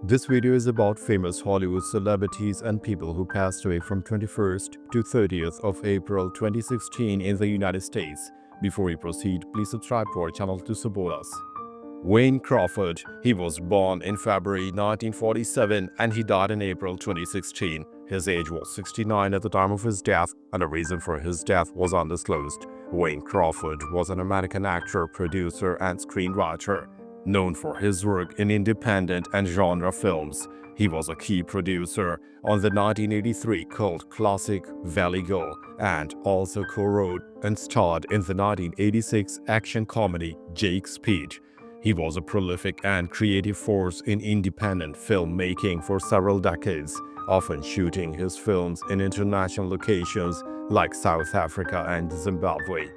This video is about famous Hollywood celebrities and people who passed away from 21st to 30th of April 2016 in the United States. Before we proceed, please subscribe to our channel to support us. Wayne Crawford. He was born in February 1947 and he died in April 2016. His age was 69 at the time of his death, and the reason for his death was undisclosed. Wayne Crawford was an American actor, producer, and screenwriter. Known for his work in independent and genre films, he was a key producer on the 1983 cult classic Valley Girl and also co-wrote and starred in the 1986 action comedy Jake's Speech. He was a prolific and creative force in independent filmmaking for several decades, often shooting his films in international locations like South Africa and Zimbabwe.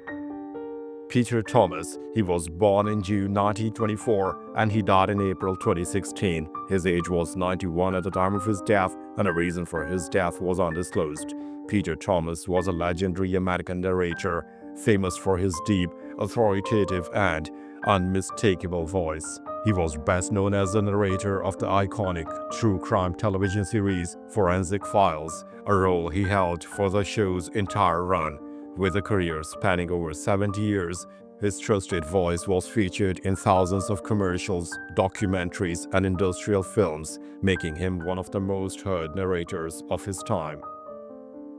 Peter Thomas. He was born in June 1924 and he died in April 2016. His age was 91 at the time of his death, and the reason for his death was undisclosed. Peter Thomas was a legendary American narrator, famous for his deep, authoritative, and unmistakable voice. He was best known as the narrator of the iconic true crime television series Forensic Files, a role he held for the show's entire run. With a career spanning over 70 years, his trusted voice was featured in thousands of commercials, documentaries, and industrial films, making him one of the most heard narrators of his time.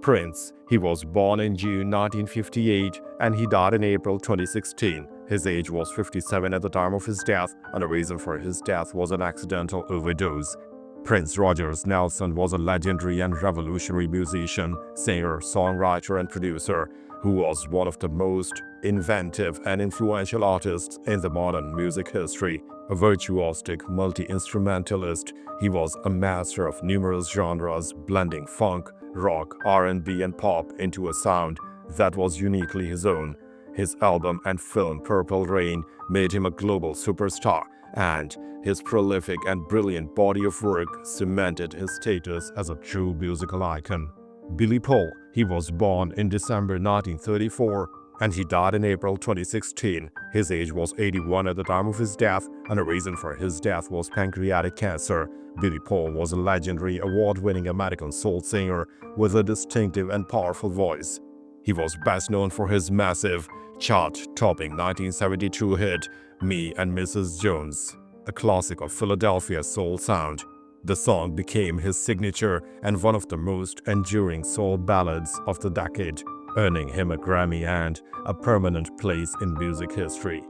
Prince. He was born in June 1958 and he died in April 2016. His age was 57 at the time of his death, and the reason for his death was an accidental overdose. Prince Rogers Nelson was a legendary and revolutionary musician, singer, songwriter, and producer who was one of the most inventive and influential artists in the modern music history. A virtuosic multi-instrumentalist, he was a master of numerous genres, blending funk, rock, R&B, and pop into a sound that was uniquely his own. His album and film Purple Rain made him a global superstar, and his prolific and brilliant body of work cemented his status as a true musical icon. Billy Paul. He was born in December 1934 and he died in April 2016. His age was 81 at the time of his death, and the reason for his death was pancreatic cancer. Billy Paul was a legendary, award-winning American soul singer with a distinctive and powerful voice. He was best known for his massive, chart-topping 1972 hit Me and Mrs. Jones, a classic of Philadelphia soul sound. The song became his signature and one of the most enduring soul ballads of the decade, earning him a Grammy and a permanent place in music history.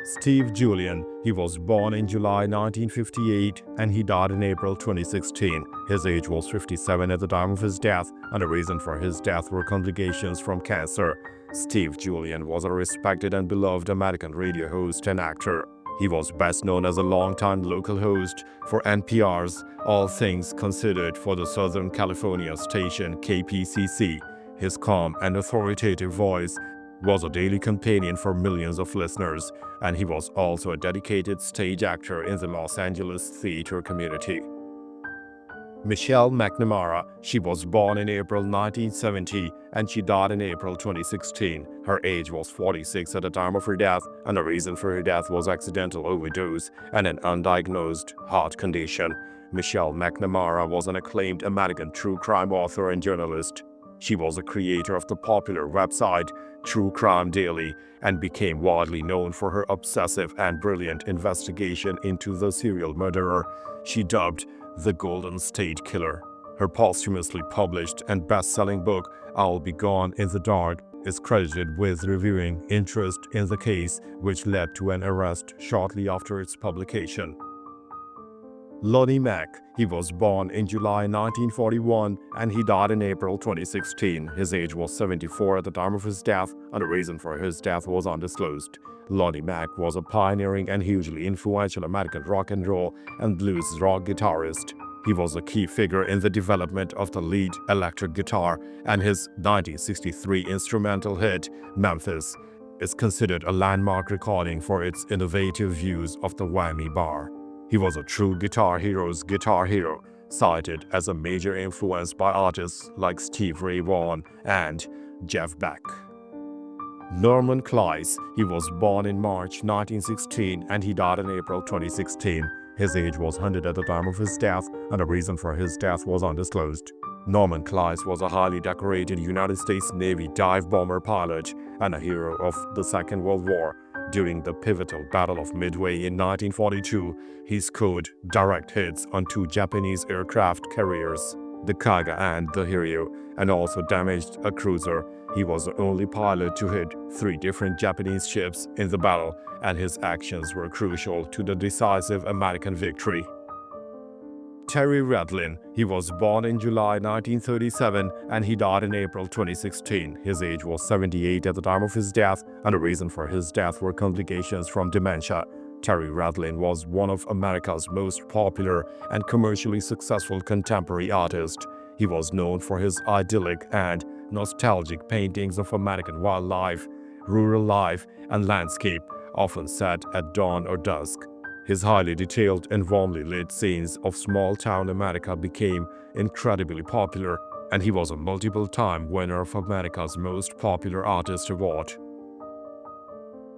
Steve Julian. He was born in July 1958 and he died in April 2016. His age was 57 at the time of his death, and the reason for his death were complications from cancer. Steve Julian was a respected and beloved American radio host and actor. He was best known as a longtime local host for NPR's All Things Considered for the Southern California station KPCC. His calm and authoritative voice was a daily companion for millions of listeners, and he was also a dedicated stage actor in the Los Angeles theater community. Michelle McNamara. She was born in April 1970 and she died in April 2016. Her age was 46 at the time of her death, and the reason for her death was accidental overdose and an undiagnosed heart condition. Michelle McNamara was an acclaimed American true crime author and journalist. She was a creator of the popular website True Crime Daily and became widely known for her obsessive and brilliant investigation into the serial murderer she dubbed the Golden State Killer. Her posthumously published and best-selling book, I'll Be Gone in the Dark, is credited with reviewing interest in the case, which led to an arrest shortly after its publication. Lonnie Mack. He was born in July 1941 and he died in April 2016. His age was 74 at the time of his death, and the reason for his death was undisclosed. Lonnie Mack was a pioneering and hugely influential American rock and roll and blues rock guitarist. He was a key figure in the development of the lead electric guitar, and his 1963 instrumental hit, Memphis, is considered a landmark recording for its innovative use of the whammy bar. He was a true guitar hero's guitar hero, cited as a major influence by artists like Steve Ray Vaughan and Jeff Beck. Norman Kleiss. He was born in March 1916 and he died in April 2016. His age was 100 at the time of his death, and the reason for his death was undisclosed. Norman Cline was a highly decorated United States Navy dive bomber pilot and a hero of the Second World War. During the pivotal Battle of Midway in 1942, he scored direct hits on two Japanese aircraft carriers, the Kaga and the Hiryu, and also damaged a cruiser. He was the only pilot to hit three different Japanese ships in the battle, and his actions were crucial to the decisive American victory. Terry Redlin. He was born in July 1937 and he died in April 2016. His age was 78 at the time of his death, and the reason for his death were complications from dementia. Terry Redlin was one of America's most popular and commercially successful contemporary artists. He was known for his idyllic and nostalgic paintings of American wildlife, rural life, and landscape, often set at dawn or dusk. His highly detailed and warmly lit scenes of small-town America became incredibly popular, and he was a multiple-time winner of America's Most Popular Artist Award.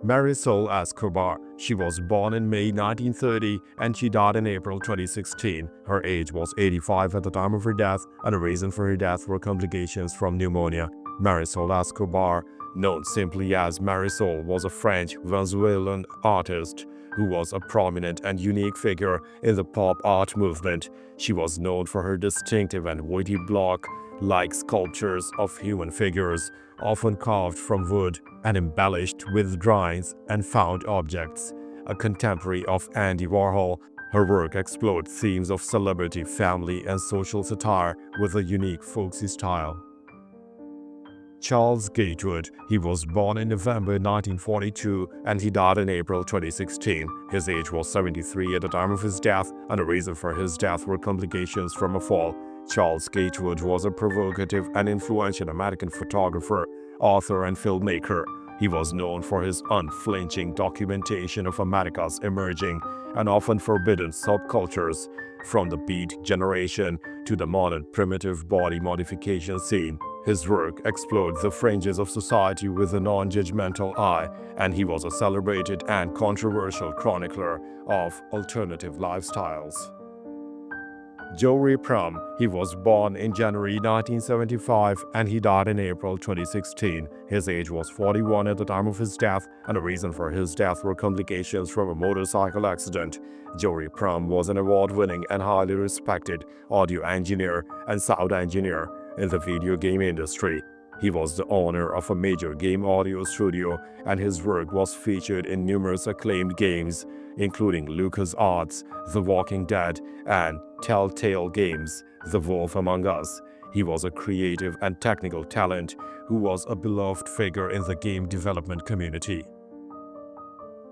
Marisol Escobar. She was born in May 1930 and she died in April 2016. Her age was 85 at the time of her death, and the reason for her death were complications from pneumonia. Marisol Escobar, known simply as Marisol, was a French-Venezuelan artist who was a prominent and unique figure in the pop art movement. She was known for her distinctive and witty block-like sculptures of human figures, often carved from wood and embellished with drawings and found objects. A contemporary of Andy Warhol, her work explored themes of celebrity, family, and social satire with a unique folksy style. Charles Gatewood. He was born in November 1942 and he died in April 2016. His age was 73 at the time of his death, and the reason for his death were complications from a fall. Charles Gatewood was a provocative and influential American photographer, author, and filmmaker. He was known for his unflinching documentation of America's emerging and often forbidden subcultures, from the Beat Generation to the modern primitive body modification scene. His work explored the fringes of society with a non-judgmental eye, and he was a celebrated and controversial chronicler of alternative lifestyles. Jory Prum. He was born in January 1975 and he died in April 2016. His age was 41 at the time of his death, and the reason for his death were complications from a motorcycle accident. Jory Prum was an award-winning and highly respected audio engineer and sound engineer in the video game industry. He was the owner of a major game audio studio, and his work was featured in numerous acclaimed games, including LucasArts, The Walking Dead, and Telltale Games, The Wolf Among Us. He was a creative and technical talent who was a beloved figure in the game development community.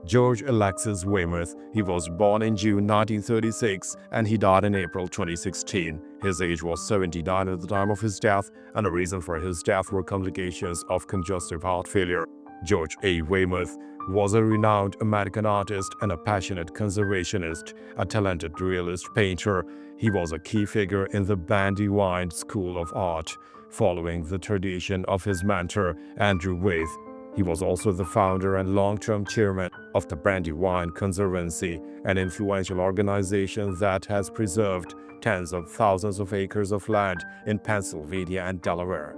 George Alexis Weymouth. He was born in June 1936 and he died in April 2016. His age was 79 at the time of his death, and the reason for his death were complications of congestive heart failure. George A. Weymouth was a renowned American artist and a passionate conservationist, a talented realist painter. He was a key figure in the Brandywine School of Art, following the tradition of his mentor, Andrew Wyeth. He was also the founder and long-term chairman of the Brandywine Conservancy, an influential organization that has preserved tens of thousands of acres of land in Pennsylvania and Delaware.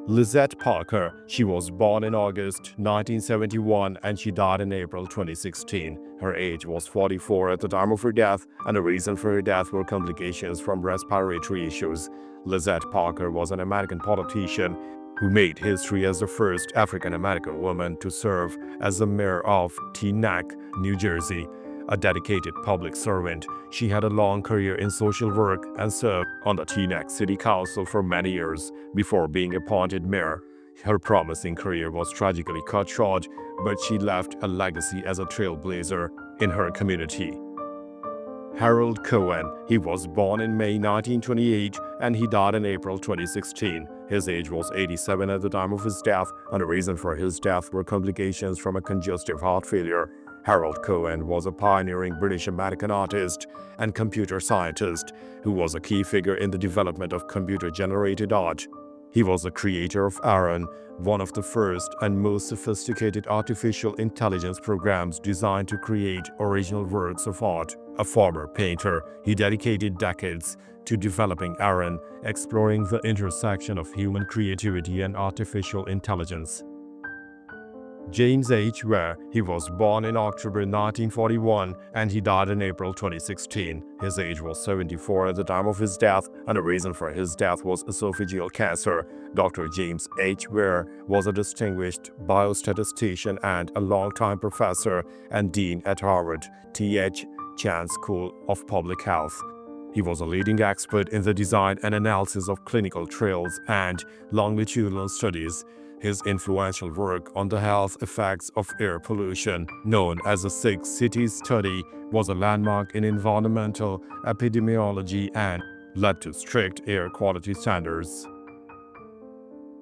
Lizette Parker. She was born in August 1971 and she died in April 2016. Her age was 44 at the time of her death, and the reason for her death were complications from respiratory issues. Lizette Parker was an American politician who made history as the first African-American woman to serve as the mayor of Teaneck, New Jersey. A dedicated public servant, she had a long career in social work and served on the Teaneck City Council for many years before being appointed mayor. Her promising career was tragically cut short, but she left a legacy as a trailblazer in her community. Harold Cohen. He was born in May 1928 and he died in April 2016. His age was 87 at the time of his death, and the reason for his death were complications from a congestive heart failure. Harold Cohen was a pioneering British-American artist and computer scientist who was a key figure in the development of computer-generated art. He was the creator of Aaron, one of the first and most sophisticated artificial intelligence programs designed to create original works of art. A former painter, he dedicated decades to developing Aaron, exploring the intersection of human creativity and artificial intelligence. James H. Ware, he was born in October 1941 and he died in April 2016. His age was 74 at the time of his death, and the reason for his death was esophageal cancer. Dr. James H. Ware was a distinguished biostatistician and a longtime professor and dean at Harvard T.H. Chan School of Public Health. He was a leading expert in the design and analysis of clinical trials and longitudinal studies. His influential work on the health effects of air pollution, known as the Six Cities Study, was a landmark in environmental epidemiology and led to strict air quality standards.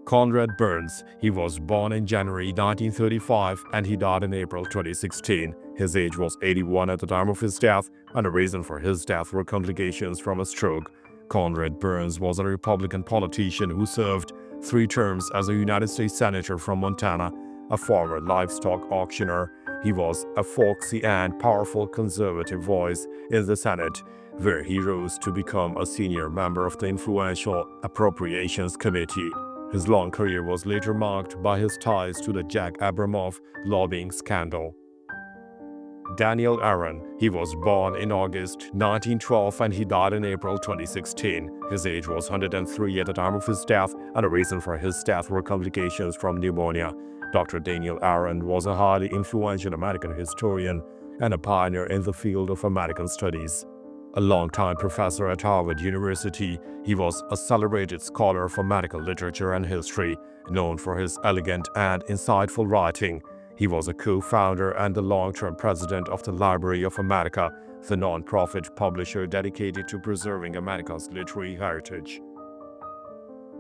Conrad Burns, he was born in January 1935 and he died in April 2016. His age was 81 at the time of his death, and the reason for his death were complications from a stroke. Conrad Burns was a Republican politician who served 3 terms as a United States Senator from Montana, a former livestock auctioneer. He was a folksy and powerful conservative voice in the Senate, where he rose to become a senior member of the influential Appropriations Committee. His long career was later marked by his ties to the Jack Abramoff lobbying scandal. Daniel Aaron, he was born in August 1912 and he died in April 2016. His age was 103 at the time of his death, and the reason for his death were complications from pneumonia. Dr. Daniel Aaron was a highly influential American historian and a pioneer in the field of American studies. A longtime professor at Harvard University, he was a celebrated scholar for medical literature and history, known for his elegant and insightful writing. He was a co-founder and the long-term president of the Library of America, the non-profit publisher dedicated to preserving America's literary heritage.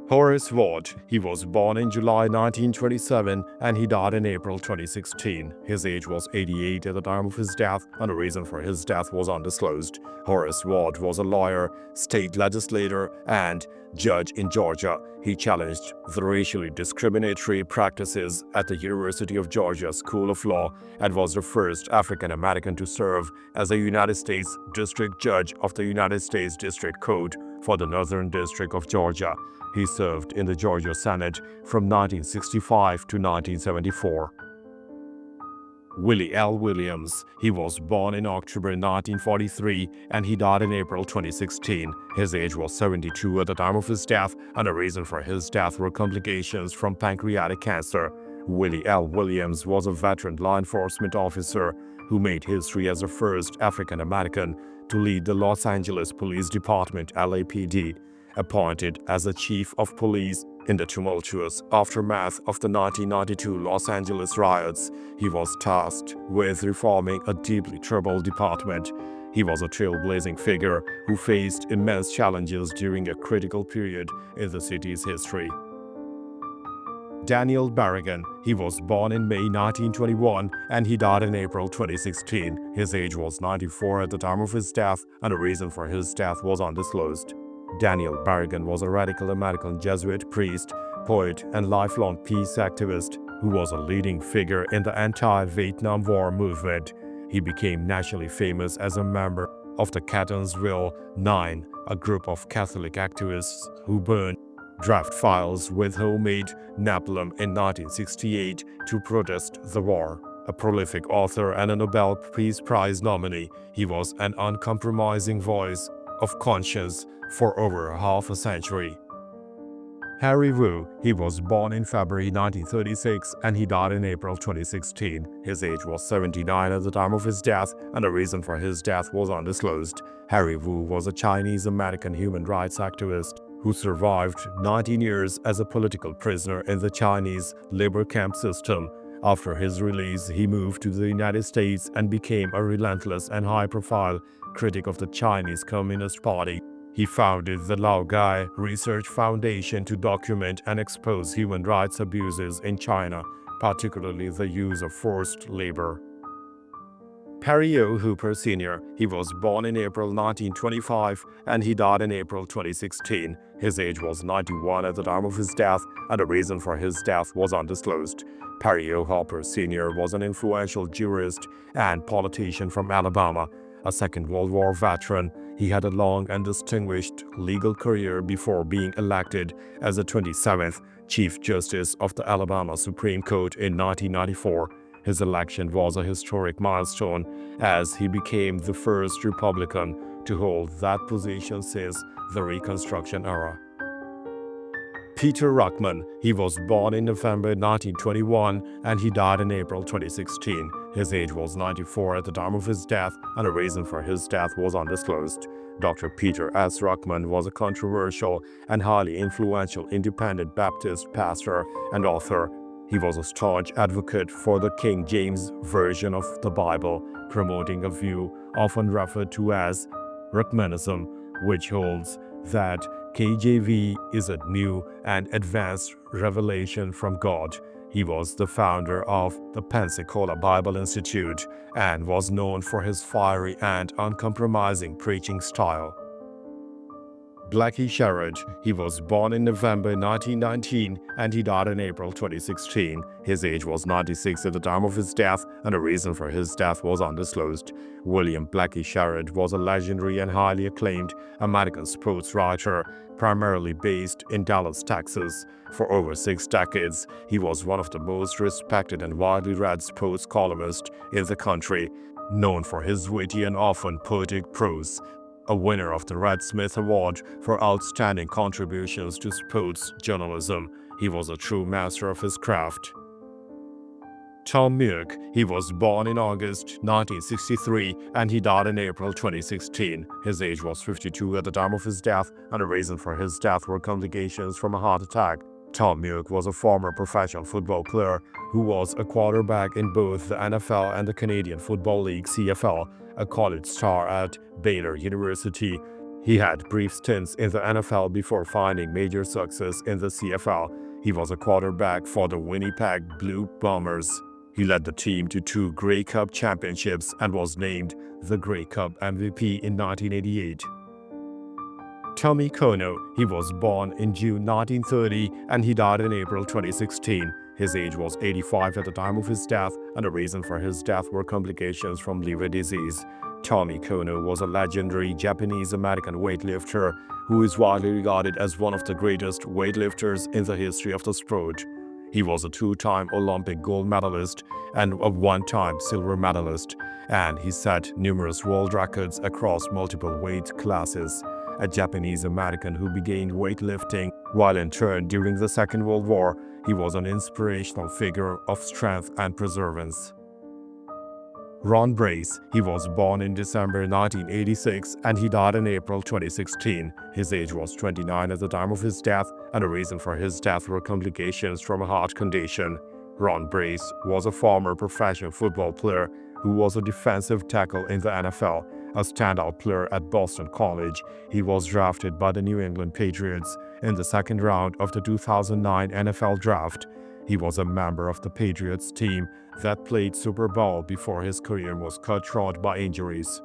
Horace Ward, he was born in July 1927 and he died in April 2016. His age was 88 at the time of his death, and the reason for his death was undisclosed. Horace Ward was a lawyer, state legislator, and judge in Georgia. He challenged the racially discriminatory practices at the University of Georgia School of Law and was the first African American to serve as a United States District Judge of the United States District Court for the Northern District of Georgia. He served in the Georgia Senate from 1965 to 1974. Willie L. Williams, he was born in October 1943 and he died in April 2016. His age was 72 at the time of his death, and the reason for his death were complications from pancreatic cancer. Willie L. Williams was a veteran law enforcement officer who made history as the first African American to lead the Los Angeles Police Department (LAPD). Appointed as the chief of police in the tumultuous aftermath of the 1992 Los Angeles riots, he was tasked with reforming a deeply troubled department. He was a trailblazing figure who faced immense challenges during a critical period in the city's history. Daniel Berrigan, he was born in May 1921 and he died in April 2016. His age was 94 at the time of his death, and the reason for his death was undisclosed. Daniel Berrigan was a radical American Jesuit priest, poet, and lifelong peace activist who was a leading figure in the anti-Vietnam War movement. He became nationally famous as a member of the Catonsville Nine, a group of Catholic activists who burned draft files with homemade napalm in 1968 to protest the war. A prolific author and a Nobel Peace Prize nominee, he was an uncompromising voice of conscience for over half a century. Harry Wu, he was born in February 1936 and he died in April 2016. His age was 79 at the time of his death, and the reason for his death was undisclosed. Harry Wu was a Chinese-American human rights activist who survived 19 years as a political prisoner in the Chinese labor camp system. After his release, he moved to the United States and became a relentless and high-profile critic of the Chinese Communist Party. He founded the Laogai Research Foundation to document and expose human rights abuses in China, particularly the use of forced labor. Perry O. Hooper Sr. He was born in April 1925 and he died in April 2016. His age was 91 at the time of his death, and the reason for his death was undisclosed. Perry O. Hooper Sr. was an influential jurist and politician from Alabama. A Second World War veteran, he had a long and distinguished legal career before being elected as the 27th Chief Justice of the Alabama Supreme Court in 1994. His election was a historic milestone as he became the first Republican to hold that position since the Reconstruction era. Peter Ruckman. He was born in November 1921 and he died in April 2016. His age was 94 at the time of his death, and the reason for his death was undisclosed. Dr. Peter S. Ruckman was a controversial and highly influential independent Baptist pastor and author. He was a staunch advocate for the King James Version of the Bible, promoting a view often referred to as Ruckmanism, which holds that KJV is a new and advanced revelation from God. He was the founder of the Pensacola Bible Institute and was known for his fiery and uncompromising preaching style. Blackie Sherrod. He was born in November 1919 and he died in April 2016. His age was 96 at the time of his death, and the reason for his death was undisclosed. William Blackie Sherrod was a legendary and highly acclaimed American sports writer, primarily based in Dallas, Texas. For over 6 decades, he was one of the most respected and widely read sports columnists in the country, known for his witty and often poetic prose. A winner of the Red Smith Award for outstanding contributions to sports journalism, he was a true master of his craft. Tom Mioch. He was born in August 1963 and he died in April 2016. His age was 52 at the time of his death, and the reason for his death were complications from a heart attack. Tom Mioch was a former professional football player who was a quarterback in both the NFL and the Canadian Football League (CFL), a college star at Baylor University. He had brief stints in the NFL before finding major success in the CFL. He was a quarterback for the Winnipeg Blue Bombers. He led the team to 2 Grey Cup championships and was named the Grey Cup MVP in 1988. Tommy Kono. He was born in June 1930 and he died in April 2016. His age was 85 at the time of his death, and the reason for his death were complications from liver disease. Tommy Kono was a legendary Japanese-American weightlifter who is widely regarded as one of the greatest weightlifters in the history of the sport. He was a 2-time Olympic gold medalist and a 1-time silver medalist, and he set numerous world records across multiple weight classes. A Japanese-American who began weightlifting while interned during the Second World War, he was an inspirational figure of strength and perseverance. Ron Brace. He was born in December 1986 and he died in April 2016. His age was 29 at the time of his death, and the reason for his death were complications from a heart condition. Ron Brace was a former professional football player who was a defensive tackle in the NFL. A standout player at Boston College, he was drafted by the New England Patriots in the 2nd round of the 2009 NFL Draft. He was a member of the Patriots team that played Super Bowl before his career was cut short by injuries.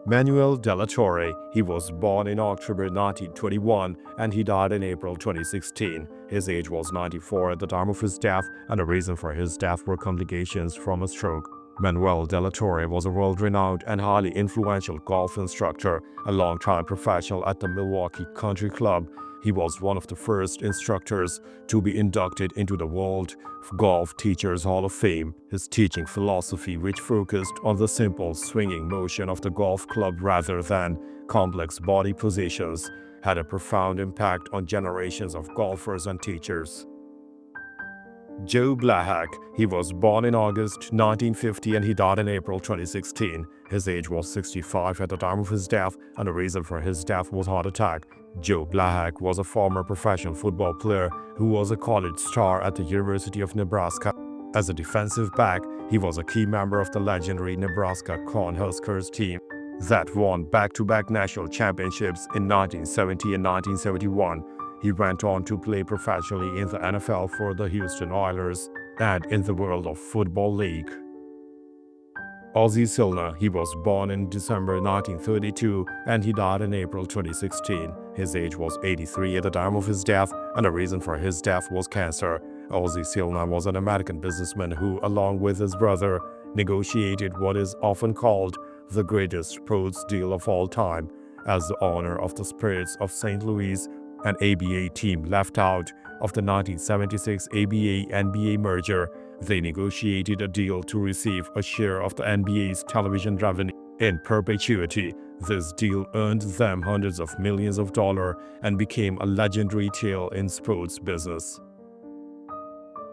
Manuel de la Torre. He was born in October 1921 and he died in April 2016. His age was 94 at the time of his death, and the reason for his death were complications from a stroke. Manuel de la Torre was a world-renowned and highly influential golf instructor, a long-time professional at the Milwaukee Country Club. He was one of the first instructors to be inducted into the World Golf Teachers Hall of Fame. His teaching philosophy, which focused on the simple swinging motion of the golf club rather than complex body positions, had a profound impact on generations of golfers and teachers. Joe Blahak. He was born in August 1950 and he died in April 2016. His age was 65 at the time of his death, and the reason for his death was heart attack. Joe Blahak was a former professional football player who was a college star at the University of Nebraska. As a defensive back, he was a key member of the legendary Nebraska Cornhuskers team that won back-to-back national championships in 1970 and 1971. He went on to play professionally in the NFL for the Houston Oilers and in the World of Football League. Ozzy Silner, he was born in December 1932 and he died in April 2016. His age was 83 at the time of his death, and the reason for his death was cancer. Ozzy Silner was an American businessman who, along with his brother, negotiated what is often called the greatest sports deal of all time. As the owner of the Spirits of St. Louis, an ABA team left out of the 1976 ABA-NBA merger, they negotiated a deal to receive a share of the NBA's television revenue in perpetuity. This deal earned them hundreds of millions of dollars and became a legendary tale in sports business.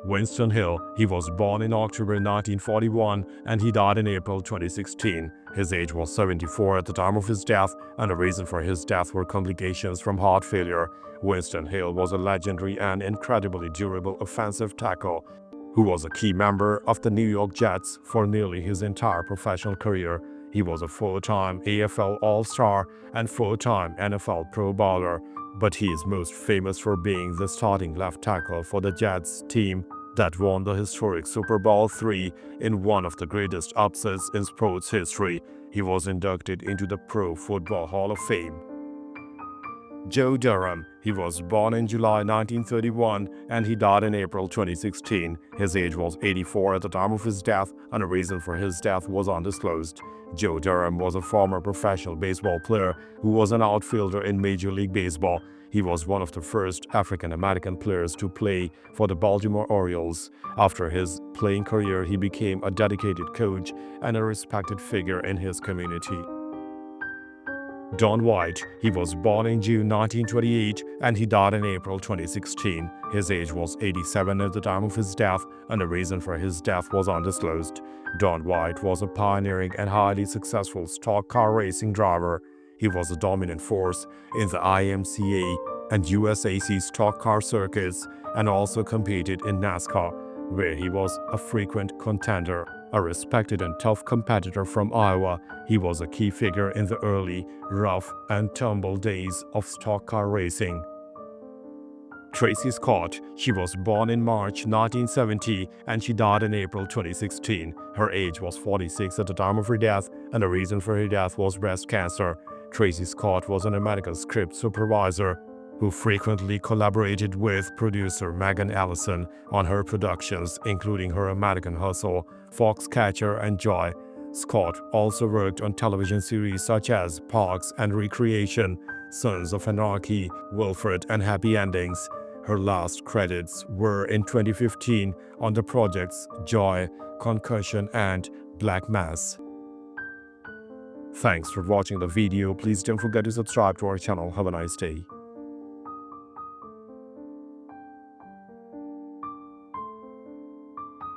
Winston Hill, he was born in October 1941 and he died in April 2016. His age was 74 at the time of his death, and the reason for his death were complications from heart failure. Winston Hill was a legendary and incredibly durable offensive tackle who was a key member of the New York Jets for nearly his entire professional career. He was a four-time AFL All-Star and four-time NFL Pro Bowler, but he is most famous for being the starting left tackle for the Jets team that won the historic Super Bowl III in one of the greatest upsets in sports history. He was inducted into the Pro Football Hall of Fame. Joe Durham, he was born in July 1931 and he died in April 2016. His age was 84 at the time of his death, and the reason for his death was undisclosed. Joe Durham was a former professional baseball player who was an outfielder in Major League Baseball. He was one of the first African-American players to play for the Baltimore Orioles. After his playing career, he became a dedicated coach and a respected figure in his community. Don White, he was born in June 1928 and he died in April 2016. His age was 87 at the time of his death, and the reason for his death was undisclosed. Don White was a pioneering and highly successful stock car racing driver. He was a dominant force in the IMCA and USAC stock car circuits and also competed in NASCAR, where he was a frequent contender. A respected and tough competitor from Iowa, he was a key figure in the early, rough and tumble days of stock car racing. Tracy Scott, she was born in March 1970 and she died in April 2016. Her age was 46 at the time of her death, and the reason for her death was breast cancer. Tracy Scott was an American script supervisor who frequently collaborated with producer Megan Allison on her productions, including her American Hustle, Foxcatcher, and Joy. Scott also worked on television series such as Parks and Recreation, Sons of Anarchy, Wilfred, and Happy Endings. Her last credits were in 2015 on the projects Joy, Concussion, and Black Mass. Thanks for watching the video. Please don't forget to subscribe to our channel. Have a nice day.